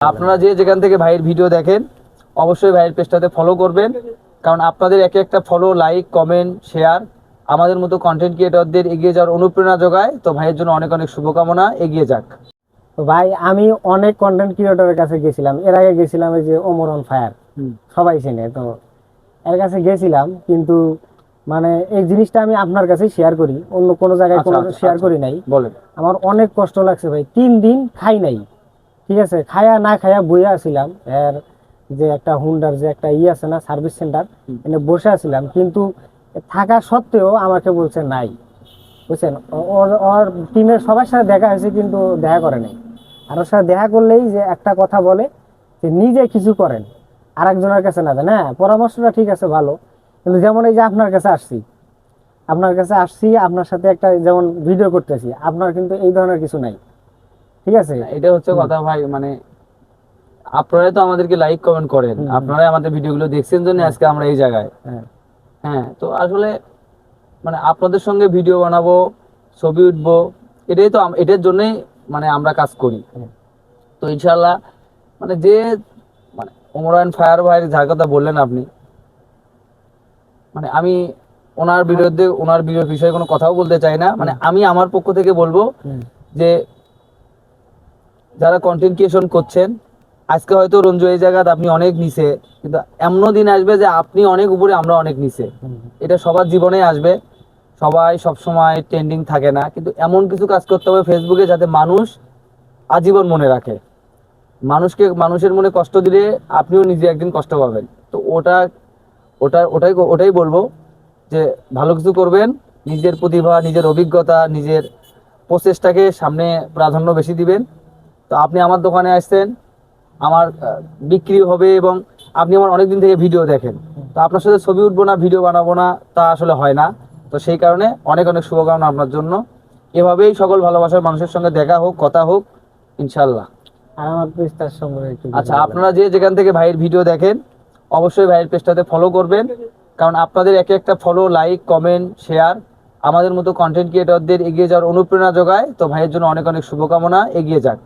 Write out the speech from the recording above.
আপনারা যে যেখান থেকে ভাইয়ের ভিডিও দেখেন অবশ্যই ভাইয়ের পেজটাতে ফলো করবেন, কারণ আপনাদের এক একটা ফলো, লাইক, কমেন্ট, শেয়ার আমাদের মতো কন্টেন্ট ক্রিয়েটরদের এগিয়ে যাওয়ার অনুপ্রেরণা যোগায়। তো ভাইয়ের জন্য অনেক অনেক শুভকামনা, এগিয়ে যাক। তো ভাই আমি অনেক কন্টেন্ট ক্রিয়েটরের কাছে গেছিলাম, এর আগে গেছিলাম এই যে ওমর অন ফায়ার, সবাই চেনে তো, এর কাছে গেছিলাম। কিন্তু মানে এই জিনিসটা আমি আপনার কাছে শেয়ার করি, অন্য কোনো জায়গায় কোনো শেয়ার করি নাই। বলেন। আমার অনেক কষ্ট লাগছে ভাই, 3 দিন খাই নাই, ঠিক আছে, খায়া না খায়া বইয়া আছিলাম। এর যে একটা হুন্ডার যে একটা আছে না সার্ভিস সেন্টার, এনে বসে আছিলাম, কিন্তু থাকা সত্ত্বেও আমাকে বলছে নাই, বুঝছেন। ওর ওর টিমের সবার সাথে দেখা হয়েছে কিন্তু দেখা করে নাই। আর ওর সাথে দেখা করলেই যে একটা কথা বলে যে নিজে কিছু করেন, আর একজনের কাছে না দেন। হ্যাঁ, পরামর্শটা ঠিক আছে, ভালো, কিন্তু যেমন এই যে আপনার কাছে আসছি, আপনার সাথে একটা যেমন ভিডিও করতেছি, আপনার কিন্তু এই ধরনের কিছু নাই, ঠিক আছে। এটা হচ্ছে কথা ভাই, মানে আপনারাই তো আমাদেরকে লাইক কমেন্ট করেন, আপনারাই আমাদের ভিডিওগুলো দেখছেন জন্য আজকে আমরা এই জায়গায়। হ্যাঁ, তো আসলে মানে আপনাদের সঙ্গে ভিডিও বানাবো, ছবি উঠবো, এটাই তো এটার জন্যই মানে আমরা কাজ করি। তো ইনশাল্লাহ মানে যে মানে ওমরান ফায়ার ভাই যার কথা বললেন আপনি, মানে আমি ওনার বিরুদ্ধে ওনার বিষয়ে কোনো কথাও বলতে চাই না। মানে আমি আমার পক্ষ থেকে বলবো যে যারা কন্টেন্ট ক্রিয়েশন করছেন, আজকে হয়তো রঞ্জু এই জায়গাতে আপনি অনেক নিচে, কিন্তু এমনও দিন আসবে যে আপনি অনেক উপরে, আমরা অনেক নিচে। এটা সবার জীবনে আসবে, সবাই সব সময় ট্রেন্ডিং থাকে না, কিন্তু এমন কিছু কাজ করতে হবে ফেসবুকে যাতে মানুষ আজীবন মনে রাখে। মানুষের মনে কষ্ট দিলে আপনিও নিজে একদিন কষ্ট পাবেন। তো ওটাই বলবো যে ভালো কিছু করবেন, নিজের প্রতিভা, নিজের অভিজ্ঞতা, নিজের প্রচেষ্টাকে সামনে প্রাধান্য বেশি দিবেন। তো আপনি আমার দোকানে আসছেন, আমার বিক্রি হবে, এবং আপনি আমার অনেকদিন থেকে ভিডিও দেখেন, তো আপনার সাথে ছবি উঠবো না, ভিডিও বানাবো না, তা আসলে হয় না। তো সেই কারণে অনেক অনেক শুভকামনা আপনার জন্য। এভাবেই সকল ভালোবাসার মানুষের সঙ্গে দেখা হোক, কথা হোক, ইনশাল্লাহ। আর আমার পেজটার সঙ্গে একটু আচ্ছা, আপনারা যে যেখান থেকে ভাইয়ের ভিডিও দেখেন অবশ্যই ভাইয়ের পেজটাতে ফলো করবেন, কারণ আপনাদের এক একটা ফলো, লাইক, কমেন্ট, শেয়ার আমাদের মতো কন্টেন্ট ক্রিয়েটরদের এগিয়ে যাওয়ার অনুপ্রেরণা যোগায়। তো ভাইয়ের জন্য অনেক অনেক শুভকামনা, এগিয়ে যাক।